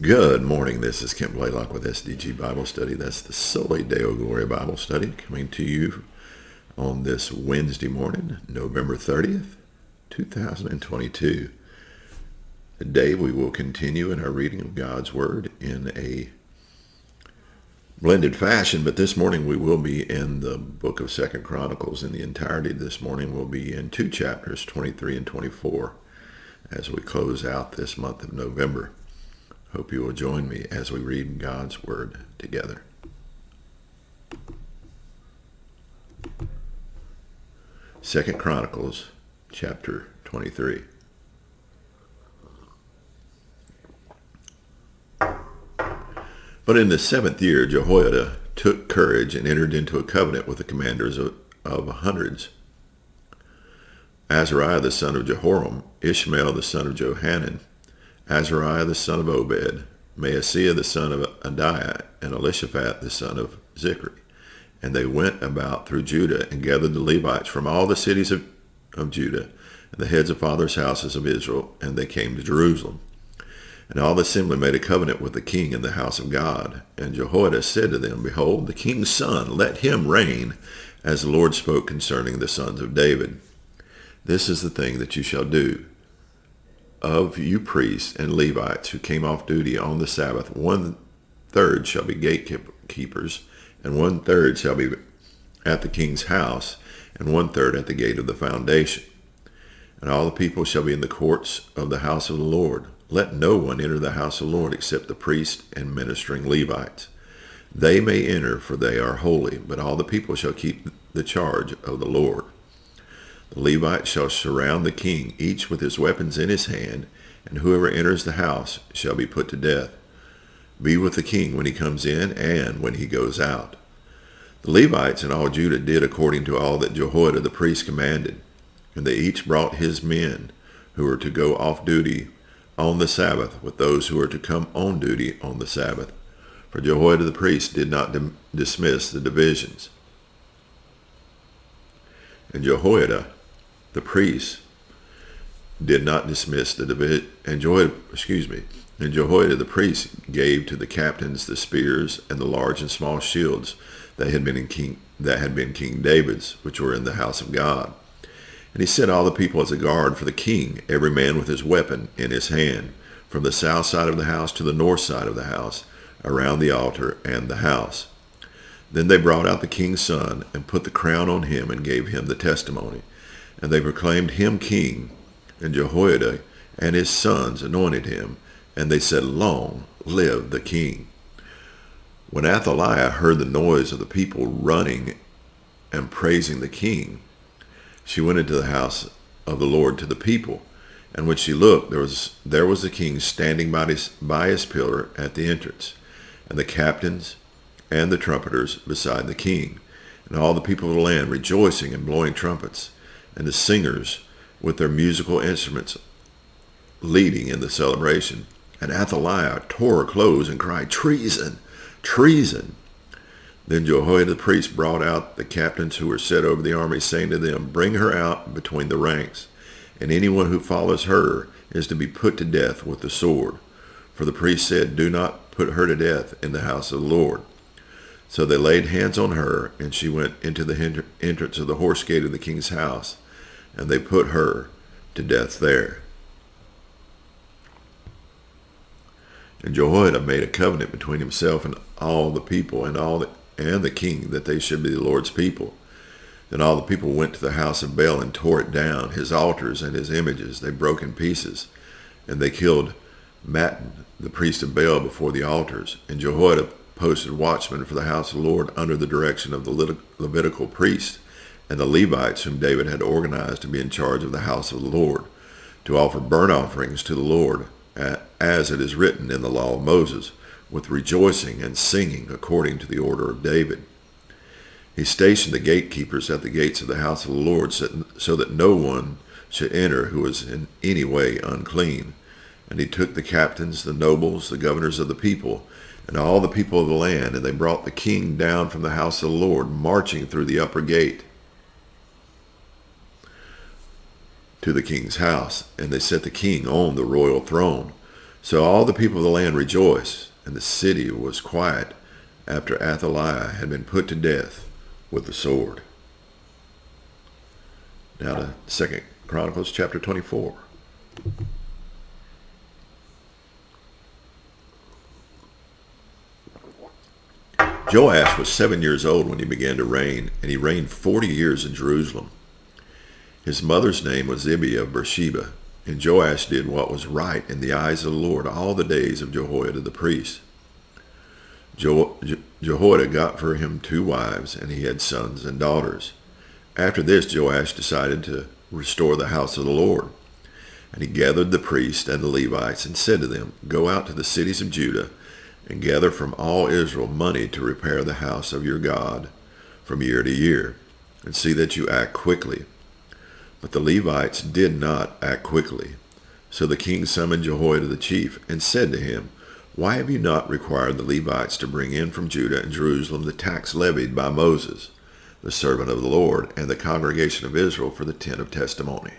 Good morning. This is Kent Blaylock with SDG Bible Study. That's the Soli Deo Gloria Bible Study coming to you on this Wednesday morning, November 30th, 2022. Today we will continue in our reading of God's Word in a blended fashion, but this morning we will be in the book of 2 Chronicles in the entirety. This morning we'll be in two chapters, 23 and 24, as we close out this month of November. Hope you will join me as we read God's Word together. Second Chronicles, chapter 23. But in the 7th year, Jehoiada took courage and entered into a covenant with the commanders of hundreds. Azariah the son of Jehoram, Ishmael the son of Johanan, Azariah the son of Obed, Maaseiah the son of Adiah, and Elishaphat the son of Zichri. And they went about through Judah and gathered the Levites from all the cities of Judah and the heads of fathers' houses of Israel, and they came to Jerusalem. And all the assembly made a covenant with the king in the house of God. And Jehoiada said to them, Behold, the king's son, let him reign, as the Lord spoke concerning the sons of David. This is the thing that you shall do. Of you priests and Levites who came off duty on the Sabbath, 1/3 shall be gatekeepers, and 1/3 shall be at the king's house, and 1/3 at the gate of the foundation. And all the people shall be in the courts of the house of the Lord. Let no one enter the house of the Lord except the priests and ministering Levites. They may enter, for they are holy, but all the people shall keep the charge of the Lord. The Levites shall surround the king, each with his weapons in his hand, and whoever enters the house shall be put to death. Be with the king when he comes in and when he goes out. The Levites and all Judah did according to all that Jehoiada the priest commanded, and they each brought his men who were to go off duty on the Sabbath with those who were to come on duty on the Sabbath. For Jehoiada the priest did not dismiss the divisions. And Jehoiada the priest did not dismiss the division, and Jehoiada the priest gave to the captains the spears and the large and small shields that had been King David's, which were in the house of God. And he set all the people as a guard for the king, every man with his weapon in his hand, from the south side of the house to the north side of the house, around the altar and the house. Then they brought out the king's son and put the crown on him and gave him the testimony. And they proclaimed him king, and Jehoiada and his sons anointed him, and they said, Long live the king. When Athaliah heard the noise of the people running and praising the king, she went into the house of the Lord to the people. And when she looked, there was the king standing by his pillar at the entrance, and the captains and the trumpeters beside the king, and all the people of the land rejoicing and blowing trumpets, and the singers with their musical instruments leading in the celebration. And Athaliah tore her clothes and cried, Treason! Treason! Then Jehoiada the priest brought out the captains who were set over the army, saying to them, Bring her out between the ranks, and anyone who follows her is to be put to death with the sword. For the priest said, Do not put her to death in the house of the Lord. So they laid hands on her, and she went into the entrance of the horse gate of the king's house, and they put her to death there. And Jehoiada made a covenant between himself and all the people and the king, that they should be the Lord's people. Then all the people went to the house of Baal and tore it down, his altars and his images they broke in pieces, and they killed Mattan, the priest of Baal, before the altars. And Jehoiada posted watchmen for the house of the Lord under the direction of the Levitical priests and the Levites whom David had organized to be in charge of the house of the Lord, to offer burnt offerings to the Lord, as it is written in the law of Moses, with rejoicing and singing according to the order of David. He stationed the gatekeepers at the gates of the house of the Lord, so that no one should enter who was in any way unclean. And he took the captains, the nobles, the governors of the people, and all the people of the land, and they brought the king down from the house of the Lord, marching through the upper gate to the king's house, and they set the king on the royal throne. So all the people of the land rejoiced, and the city was quiet after Athaliah had been put to death with the sword. Now to 2 Chronicles chapter 24. Joash was 7 years old when he began to reign, and he reigned 40 years in Jerusalem. His mother's name was Zibiah of Beersheba, and Joash did what was right in the eyes of the Lord all the days of Jehoiada the priest. Jehoiada got for him 2 wives, and he had sons and daughters. After this, Joash decided to restore the house of the Lord. And he gathered the priests and the Levites and said to them, "Go out to the cities of Judah and gather from all Israel money to repair the house of your God from year to year, and see that you act quickly." But the Levites did not act quickly. So the king summoned Jehoiada the chief and said to him, "Why have you not required the Levites to bring in from Judah and Jerusalem the tax levied by Moses, the servant of the Lord, and the congregation of Israel for the tent of testimony?"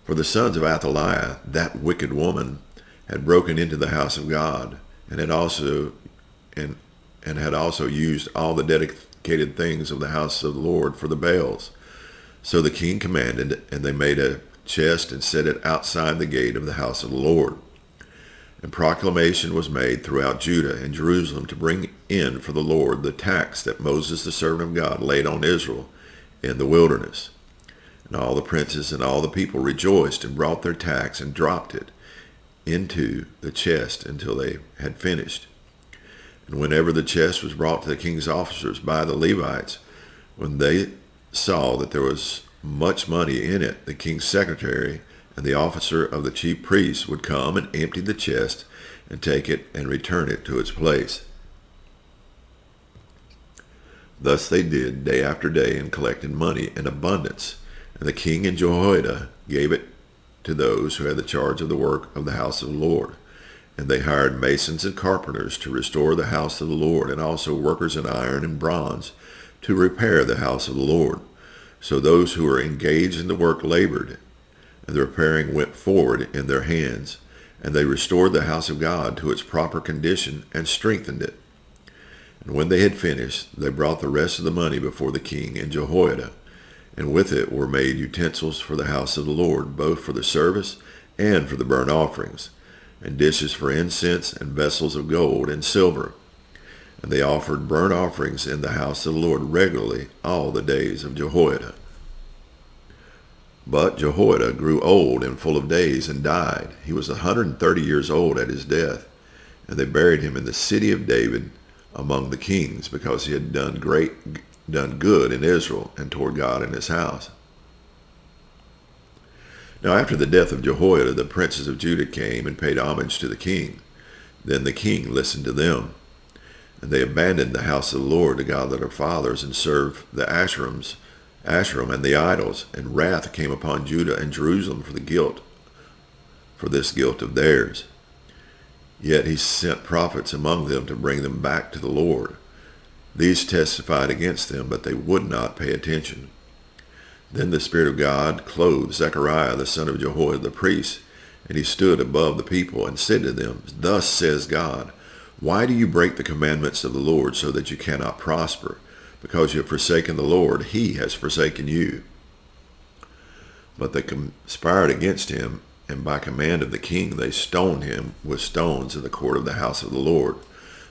For the sons of Athaliah, that wicked woman, had broken into the house of God, and had also used all the dedicated things of the house of the Lord for the Baals. So the king commanded, and they made a chest and set it outside the gate of the house of the Lord. And proclamation was made throughout Judah and Jerusalem to bring in for the Lord the tax that Moses the servant of God laid on Israel in the wilderness. And all the princes and all the people rejoiced and brought their tax and dropped it into the chest until they had finished. And whenever the chest was brought to the king's officers by the Levites, when they saw that there was much money in it, the king's secretary and the officer of the chief priests would come and empty the chest and take it and return it to its place. Thus they did day after day and collected money in abundance. And the king and Jehoiada gave it to those who had the charge of the work of the house of the Lord. And they hired masons and carpenters to restore the house of the Lord, and also workers in iron and bronze to repair the house of the Lord. So those who were engaged in the work labored, and the repairing went forward in their hands, and they restored the house of God to its proper condition and strengthened it. And when they had finished, they brought the rest of the money before the king and Jehoiada, and with it were made utensils for the house of the Lord, both for the service and for the burnt offerings, and dishes for incense, and vessels of gold and silver. And they offered burnt offerings in the house of the Lord regularly all the days of Jehoiada. But Jehoiada grew old and full of days and died. He was 130 years old at his death, and they buried him in the city of David among the kings, because he had done good in Israel and toward God in his house. Now after the death of Jehoiada, the princes of Judah came and paid homage to the king. Then the king listened to them. And they abandoned the house of the Lord, the God of their fathers, and served the Asherim and the idols. And wrath came upon Judah and Jerusalem for this guilt of theirs. Yet he sent prophets among them to bring them back to the Lord. These testified against them, but they would not pay attention. Then the Spirit of God clothed Zechariah the son of Jehoiada the priest, and he stood above the people and said to them, "Thus says God, why do you break the commandments of the Lord so that you cannot prosper? Because you have forsaken the Lord, he has forsaken you." But they conspired against him, and by command of the king they stoned him with stones in the court of the house of the Lord.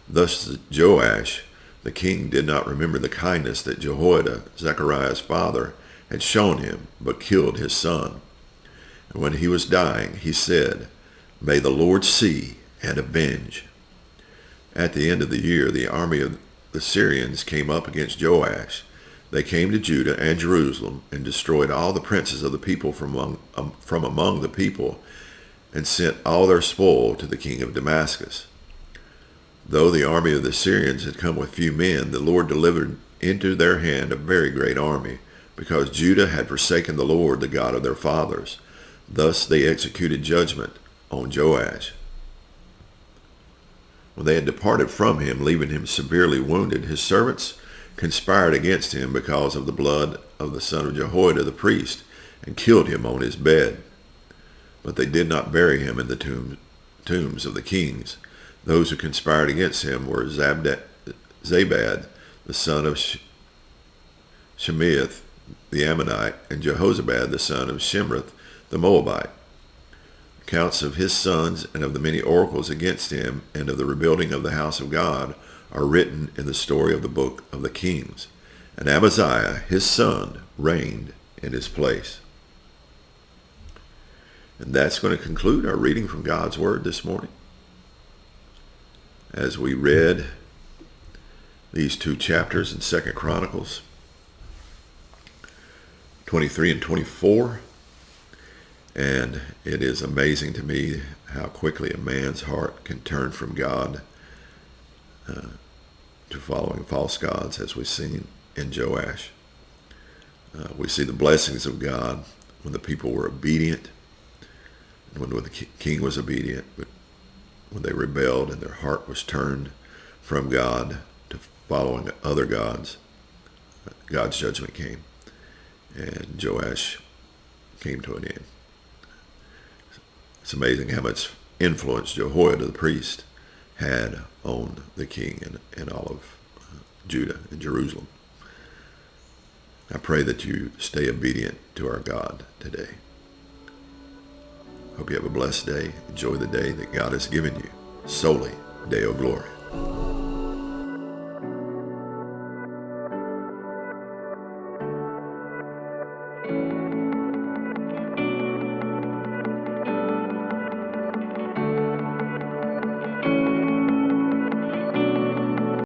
Thus Joash the king did not remember the kindness that Jehoiada, Zechariah's father, had shown him, but killed his son. And when he was dying, he said, "May the Lord see and avenge." At the end of the year, the army of the Syrians came up against Joash. They came to Judah and Jerusalem and destroyed all the princes of the people from among the people, and sent all their spoil to the king of Damascus. Though the army of the Syrians had come with few men, the Lord delivered into their hand a very great army, because Judah had forsaken the Lord, the God of their fathers. Thus they executed judgment on Joash. When they had departed from him, leaving him severely wounded, his servants conspired against him because of the blood of the son of Jehoiada the priest, and killed him on his bed. but they did not bury him in the tombs of the kings. Those who conspired against him were Zabad, the son of Shemeath the Ammonite, and Jehozabad, the son of Shimrith the Moabite. Accounts of his sons and of the many oracles against him and of the rebuilding of the house of God are written in the story of the book of the Kings. And Amaziah, his son, reigned in his place. And that's going to conclude our reading from God's Word this morning. As we read these two chapters in 2 Chronicles 23 and 24, and it is amazing to me how quickly a man's heart can turn from God to following false gods, as we've seen in Joash. We see the blessings of God when the people were obedient, and when the king was obedient, but when they rebelled and their heart was turned from God to following other gods, God's judgment came, and Joash came to an end. It's amazing how much influence Jehoiada the priest had on the king and all of Judah and Jerusalem. I pray that you stay obedient to our God today. Hope you have a blessed day. Enjoy the day that God has given you. Soli Deo Gloria.